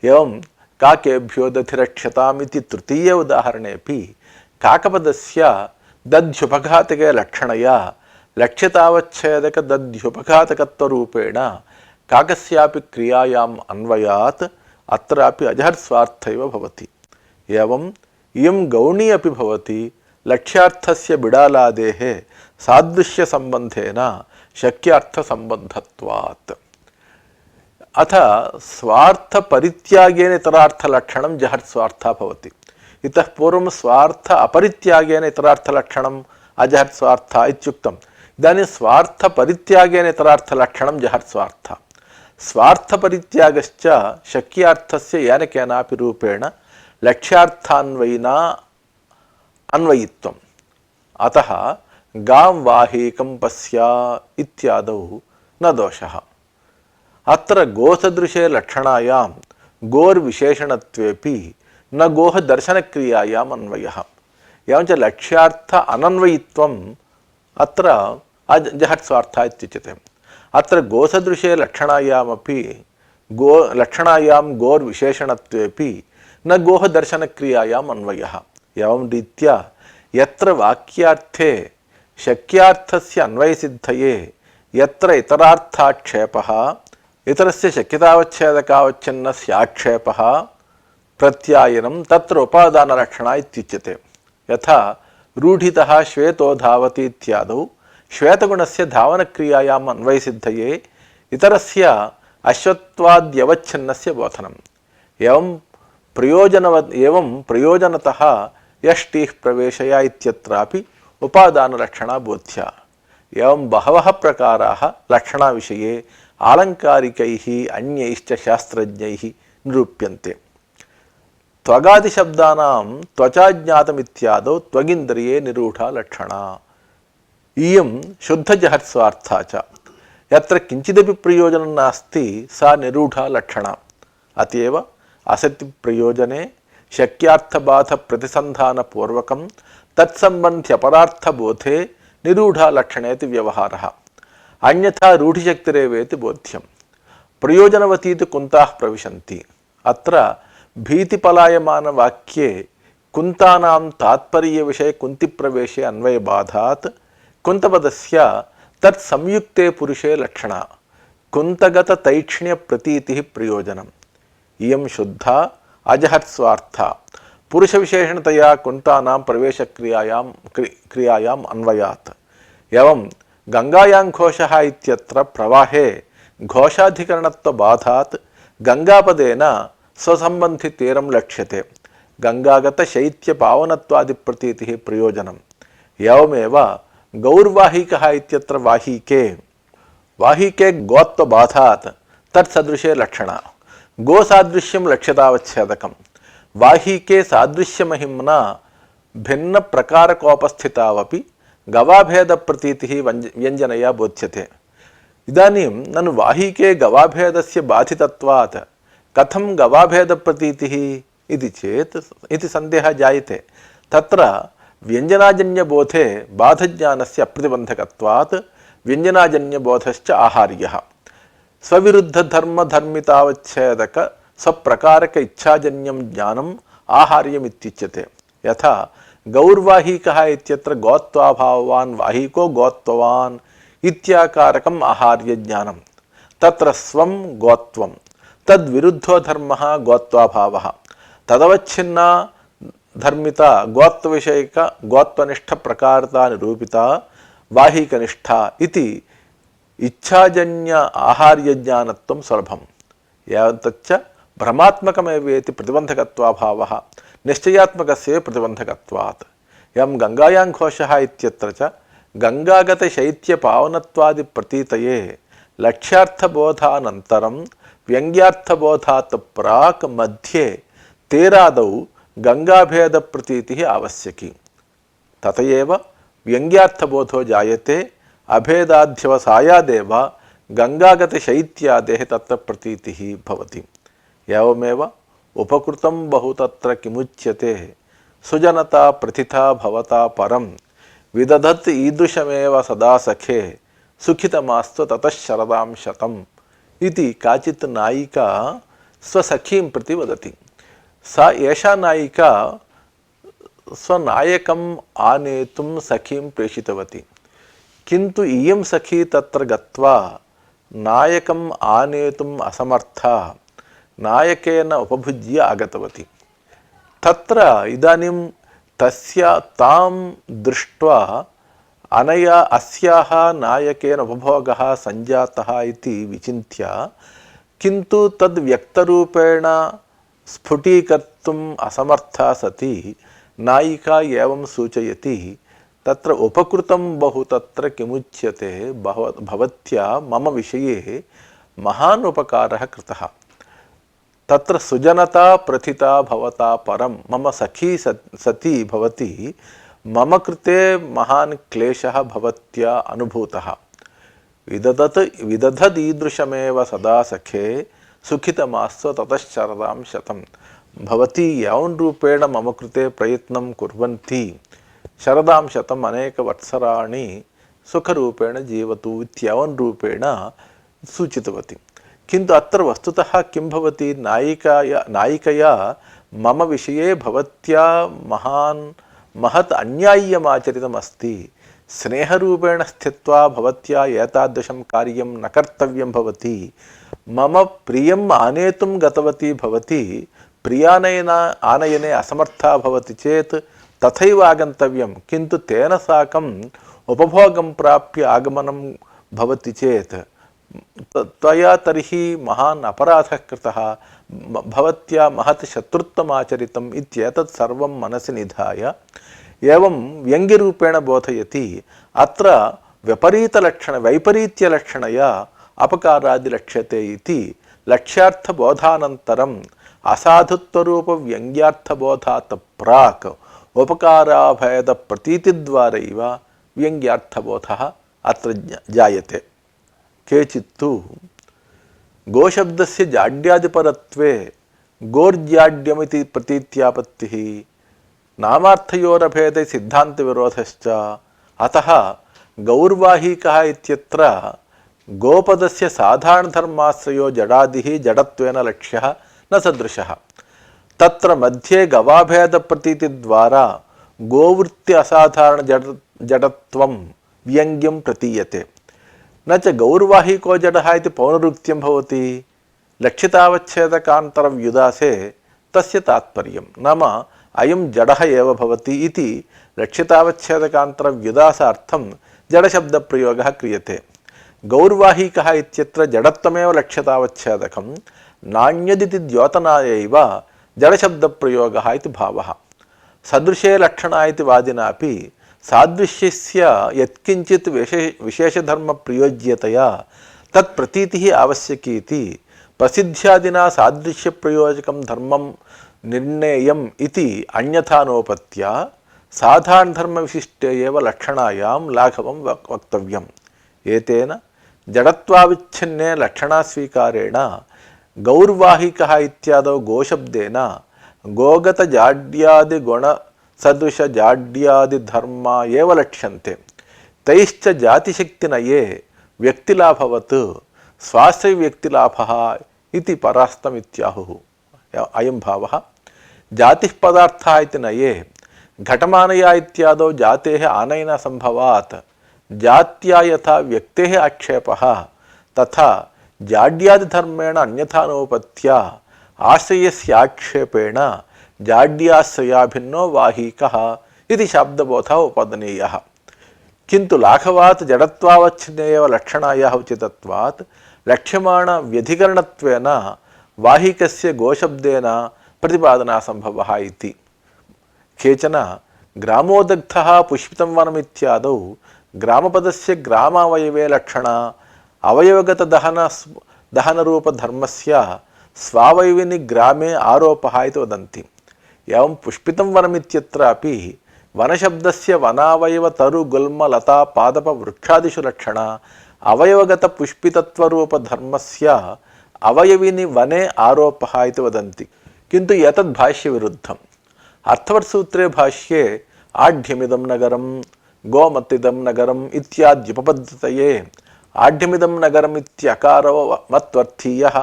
एवं काकेभ्यो दधिरक्षताम् इति तृतीय उदाहरणेपि काकपदस्य दध्युपघातके लक्षणया लक्ष्यतावच्छेदक दध्युपघातकत्वरूपेण काकस्यापि क्रियायाम् अन्वयात् अत्रापि अजहत्स्वार्थैव भवति। एवं इयं गौणी अपि भवति लक्ष्यार्थस्य बिडालादेः सादृश्यसम्बन्धेन शक्यार्थसम्बन्धत्वात्। अथ स्वार्थपरित्यागेन इतरार्थलक्षणं जहत्स्वार्थः भवति। इतः पूर्वं स्वार्थ अपरित्यागेन इतरार्थलक्षणम् अजहत्स्वार्थः इत्युक्तम्। इदानीं स्वार्थपरित्यागेन इतरार्थलक्षणं जहत्स्वार्थः। स्वार्थपरित्यागश्च शक्यार्थस्य येन केनापि रूपेण लक्ष्यार्थान्वयिना अन्वयित्वम्। अतः गां वाहीकं पश्य इत्यादौ न दोषः। अत्र गोसदृशे लक्षणायां गोर्विशेषणत्वेपि न गोः दर्शनक्रियायाम् अन्वयः। एवञ्च लक्ष्यार्थ अनन्वयित्वम् अत्र जहत्स्वार्थः इत्युच्यते। अत्र गोसदृशे लक्षणायामपि लक्षणायां गोर्विशेषणत्वेपि न गोः दर्शनक्रियायाम् अन्वयः। एवं रीत्या यत्र वाक्यार्थे शक्यार्थस्य अन्वयसिद्धये यत्र इतरार्थाक्षेपः इतरस्य शक्यतावच्छेदकावच्छिन्नस्य आक्षेपः प्रत्यायनं तत्र उपादानलक्षणा इत्युच्यते। यथा रूढितः श्वेतो धावति इत्यादौ श्वेतगुणस्य धावनक्रियायाम् अन्वयसिद्धये इतरस्य अश्वत्वाद्यवच्छिन्नस्य बोधनम्। एवं प्रयोजनतः यष्टिः प्रवेशया इत्यत्रापि उपादानलक्षणा बोध्या। एवं बहवः प्रकाराः लक्षणाविषये आलङ्कारिकैः अन्यैश्च शास्त्रज्ञैः निरूप्यन्ते। त्वगादिशब्दानां त्वचाज्ञातमित्यादौ त्वगिन्द्रिये निरूढा लक्षणा। इयं शुद्धजहत्स्वार्था च। यत्र किञ्चिदपि प्रयोजनं नास्ति सा निरूढा लक्षणा। अतएव असतिप्रयोजने शक्यार्थबाधप्रतिसन्धानपूर्वकं तत्सम्बन्ध्यपरार्थबोधे निरूढा लक्षणेति व्यवहारः। अन्यथा रूढिशक्तिरेवेति बोध्यं। प्रयोजनवतीति कुन्ताः प्रविशन्ति। अत्र भीतिपलायमानवाक्ये कुन्तानां तात्पर्यविषये कुन्तिप्रवेशे अन्वयबाधात् कुन्तपदस्य तत्संयुक्ते पुरुषे लक्षणा कुन्तगततैक्ष्ण्यप्रतीतिः प्रयोजनम्। इयं शुद्धा अजहत्स्वार्था पुरुषविशेषणतया कुन्तानां क्रियायाम् अन्वयात्। एवं गंगायां घोषः इत्यत्र प्रवाहे घोषाधिकरणत्वबाधात् गंगापदेन स्वसंबन्धितीरं लक्ष्यते। गंगागतशैत्यपावनत्वादिप्रतीतिः प्रयोजनम्। एवमेव गौर्वाहिकः इत्यत्र वाहिके गोत्वबाधात् तत्सदृशे लक्षणा गोसादृश्यं लक्ष्यतावच्छेदकम्। वाहिके सादृश्यमहिम्ना भिन्नप्रकारकोपस्थितावपि गवाभेदप्रतीतिः व्यञ्जनया बोध्यते। इदानीं ननु वाहिके गवाभेदस्य बाधितत्वात् कथं गवाभेदप्रतीतिः इति चेत् इति सन्देहः जायते। तत्र व्यञ्जनाजन्यबोधे बाधज्ञानस्य अप्रतिबन्धकत्वात् व्यञ्जनाजन्यबोधश्च आहार्यः। स्वविरुद्धधर्मधर्मितावच्छेदक स्वप्रकारक इच्छाजन्यं ज्ञानम् आहार्यमित्युच्यते। यथा गौर्वाहिकः इत्यत्र गोत्वाभाववान् वाहिको गोत्ववान् इत्याकारकम् आहार्यज्ञानं। तत्र स्वं गोत्वं तद्विरुद्धो धर्मः गोत्वाभावः। तदवच्छिन्ना धर्मिता गोत्वविषयक गोत्वनिष्ठ प्रकारता निरूपिता वाहिकनिष्ठा इति इच्छाजन्य आहार्यज्ञानत्वं सुलभम्। यावत्तच्च भ्रमात्मकमेवेति प्रतिबन्धकत्वाभावः निश्चयात्मकस्य प्रतिबन्धकत्वात्। एवं गंगायां घोषः इत्यत्र च गंगागतशैत्यपावनत्वादिप्रतीतये लक्ष्यार्थबोधानन्तरं व्यङ्ग्यार्थबोधात् प्राक् मध्ये तेरादौ गंगाभेदप्रतीतिः आवश्यकी। ततएव व्यङ्ग्यार्थबोधो जायते। अभेदाध्यवसायादेव गङ्गागतशैत्यादेः तत्र प्रतीतिः भवति। एवमेव उपकृतं बहु तत्र किमुच्यते सुजनता प्रथिता भवता परं विदधत् ईदृशमेव सदा सखे सुखितमास्तु ततः शरदां शतम् इति काचित् नायिका स्वसखीं प्रति वदति। सा एषा नायिका स्वनायकम् आनेतुं सखीं प्रेषितवती, किन्तु इयं सखी तत्र गत्वा नायकम् आनेतुम् असमर्था नायकेन उपभुज्य आगतवती। तत्र इदानीं तस्य तां दृष्ट्वा अनया अस्याः नायकेन उपभोगः सञ्जातः इति विचिन्त्य, किन्तु तद् व्यक्तरूपेण स्फुटीकर्तुम् असमर्था सती नायिका एवं सूचयति, तत्र उपकृतं बहु तत्र किमुच्यते भवत्या मम विषये महान् उपकारः कृतः। तत्र सुजनता प्रथिता भवता परं मम सखी सती भवती मम कृते महान् क्लेशः भवत्या अनुभूतः। विदधदीदृशमेव सदा सखे सुखितमास्तु ततः शरदां शतं। भवती एवं रूपेण मम कृते प्रयत्नं कुर्वन्ती शरदां शतम् अनेकवत्सराणि सुखरूपेण जीवतु इत्येवं रूपेण सूचितवती। किन्तु अत्र वस्तुतः किं भवति, नायिकया मम विषये भवत्या महत् अन्याय्यमाचरितमस्ति। स्नेहरूपेण स्थित्वा भवत्या एतादृशं कार्यं न कर्तव्यं भवति। मम प्रियम् आनेतुं गतवती भवती आनयने असमर्था भवति चेत् तथैव आगन्तव्यं, किन्तु तेन साकम् उपभोगं प्राप्य आगमनं भवति चेत् त्वया तर्हि महान् अपराधः कृतः, भवत्या महत् शत्रुत्वमाचरितम् इत्येतत् सर्वं मनसि निधाय एवं व्यङ्ग्यरूपेण बोधयति। अत्र वैपरीत्यलक्षणया अपकारादिलक्ष्यते इति लक्ष्यार्थबोधानन्तरम् असाधुत्वरूपव्यङ्ग्यार्थबोधात् प्राक् उपकाराभेदप्रतीतिद्वारैव व्यङ्ग्यार्थबोधः अत्र जायते। केचित्तु गोशब्दस्य जाड्यादिपरत्वे गोर्जाड्यमिति प्रतीत्यापत्तिः नामार्थयोरभेदे सिद्धान्तविरोधश्च, अतः गौर्वाहीकः इत्यत्र गोपदस्य साधारणधर्माश्रयो जडादिः जडत्वेन लक्ष्यः न सदृशः। तत्र मध्ये गवाभेदप्रतीतिद्वारा गोवृत्ति असाधारणजडत्वं व्यङ्ग्यं प्रतीयते। न च गौर्वाहिको जडः इति पौनरुक्त्यं भवति। लक्षितावच्छेदकान्तरव्युदासे तस्य तात्पर्यं, नाम अयं जडः एव भवति इति लक्षितावच्छेदकान्तरव्युदासार्थं जडशब्दप्रयोगः क्रियते। गौर्वाहिकः इत्यत्र जडत्वमेव लक्ष्यतावच्छेदकं, नान्यदिति द्योतनायैव जडशब्दप्रयोगः इति भावः। सदृशे लक्षणा इति वादिनापि सादृश्यस्य यत्किञ्चित् विशेषधर्मप्रयोज्यतया तत्प्रतीतिः आवश्यकी इति प्रसिद्ध्यादिना सादृश्यप्रयोजकं धर्मं निर्णेयम् इति अन्यथानोपत्या साधारणधर्मविशिष्टे एव लक्षणायां लाघवं वक्तव्यम्। एतेन जडत्वाविच्छिन्ने लक्षणास्वीकारेण गौर्वाहिकः इत्यादौ गोशब्देन गोगतजाड्यादिगुणसदृशजाड्यादिधर्मा एव लक्ष्यन्ते। तैश्च जातिशक्तिनये व्यक्तिलाभवत् स्वाश्रयव्यक्तिलाभः इति परास्तमित्याहुः। अयं भावः। जातिः पदार्थः इति नये घटमानया इत्यादौ जातेः आनयनसम्भवात् जात्या यथा व्यक्तेः आक्षेपः, तथा जाड्यादिधर्मेण अन्यथानोपत्या आश्रयस्याक्षेपेण जाड्याश्रयाभिन्नो वाहिकः इति शाब्दबोधः उपदनीयः। किन्तु लाघवात् जडत्वावच्छिन्ने एव लक्षणायाः उचितत्वात् लक्ष्यमाणव्यधिकरणत्वेन वाहिकस्य गोशब्देन प्रतिपादनासम्भवः इति। केचन ग्रामोदग्धः पुष्पितं वनमित्यादौ ग्रामपदस्य ग्रामावयवे लक्षणा अवयवगतदहनरूपधर्मस्य स्वावयविनि ग्रामे आरोपः इति वदन्ति। एवं पुष्पितं वनमित्यत्रापि वनशब्दस्य वनावयव तरु गुल्म लता पादप वृक्षादिषु लक्षणा अवयवगतपुष्पितत्वरूपधर्मस्य अवयविनि वने आरोपः इति वदन्ति, किन्तु एतद् भाष्यविरुद्धम्। अर्थवत्सूत्रे भाष्ये आढ्यमिदं नगरं गोमतिदं नगरम् इत्याद्युपपद्धतये आढ्यमिदं नगरम् इत्यकारो मत्वर्थीयः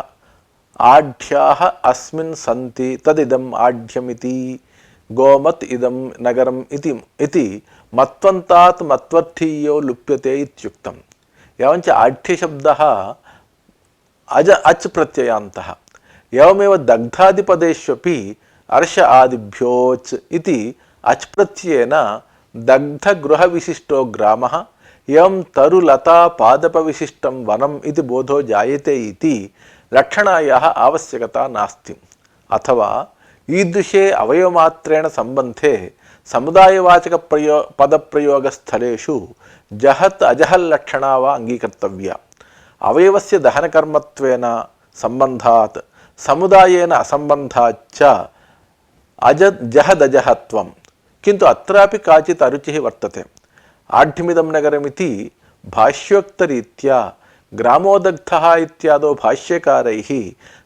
आढ्याः अस्मिन् सन्ति तदिदम् आढ्यमिति गोमत् इदं नगरम् इति मत्वन्तात् मत्वर्थीयो लुप्यते इत्युक्तम्। एवञ्च आढ्यशब्दः अच् प्रत्ययान्तः। एवमेव दग्धादिपदेष्वपि अर्ष आदिभ्योच् इति अच् प्रत्ययेन दग्धगृहविशिष्टो ग्रामः एवं तरुलतापादपविशिष्टं वनम् इति बोधो जायते इति लक्षणायाः आवश्यकता नास्ति। अथवा ईदृशे अवयवमात्रेण सम्बन्धे समुदायवाचकपदप्रयोगस्थलेषु जहत् अजहल्लक्षणा वा अङ्गीकर्तव्या। अवयवस्य दहनकर्मत्वेन सम्बन्धात् समुदायेन असम्बन्धाच्च जहदजहत्वं, किन्तु अत्रापि काचित् अरुचिः वर्तते। आढ्यमिदं नगरमिति भाष्योक्तरीत्या ग्रामोदग्धः इत्यादौ भाष्यकारैः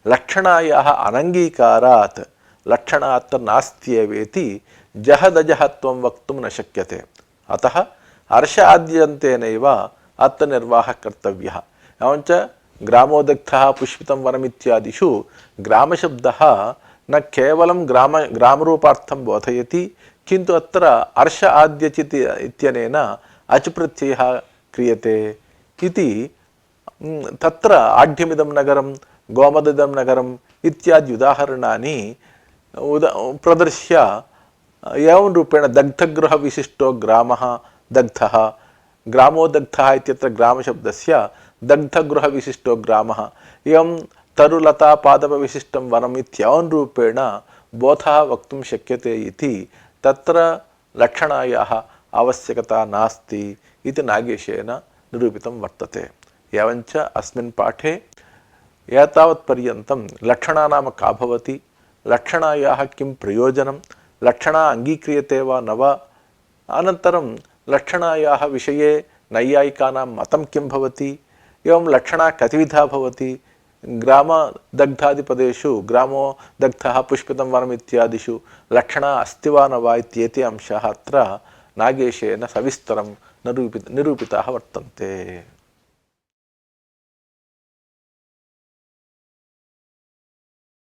लक्षणायाः अनङ्गीकारात् लक्षणात् नास्त्येवेति जहदजहत्वं वक्तुं न शक्यते। अतः अर्ष आद्यन्तेनैव अत्र निर्वाहः कर्तव्यः। एवञ्च ग्रामोदग्धः पुष्पितं वनमित्यादिषु ग्रामशब्दः न केवलं ग्रामरूपार्थं बोधयति, किन्तु अत्र अर्ष आद्यचित् इत्यनेन अच् प्रत्ययः क्रियते इति तत्र आढ्यमिदं नगरं गोमदिदं नगरम् इत्यादि उदाहरणानि प्रदर्श्य एवं रूपेण दग्धगृहविशिष्टो ग्रामः दग्धः, ग्रामोदग्धः इत्यत्र ग्रामशब्दस्य दग्धगृहविशिष्टो ग्रामः, एवं तरुलतापादपविशिष्टं वनम् इत्येवं रूपेण बोधः वक्तुं शक्यते इति तत्र लक्षणायाः आवश्यकता नास्ति इति नागेशेन निरूपितं वर्तते। एवञ्च अस्मिन् पाठे एतावत्पर्यन्तं लक्षणा नाम का भवति, लक्षणायाः किं प्रयोजनं, लक्षणा अङ्गीक्रियते वा न वा, अनन्तरं लक्षणायाः विषये नैयायिकानां मतं किं भवति, एवं लक्षणा कतिविधा भवति, ग्रामदग्धादिपदेषु ग्रामो दग्धः पुष्पितं वनम् इत्यादिषु लक्षणा अस्ति वा न वा इत्येते अंशाः अत्र नागेशेन सविस्तरं निरूपिताः वर्तन्ते।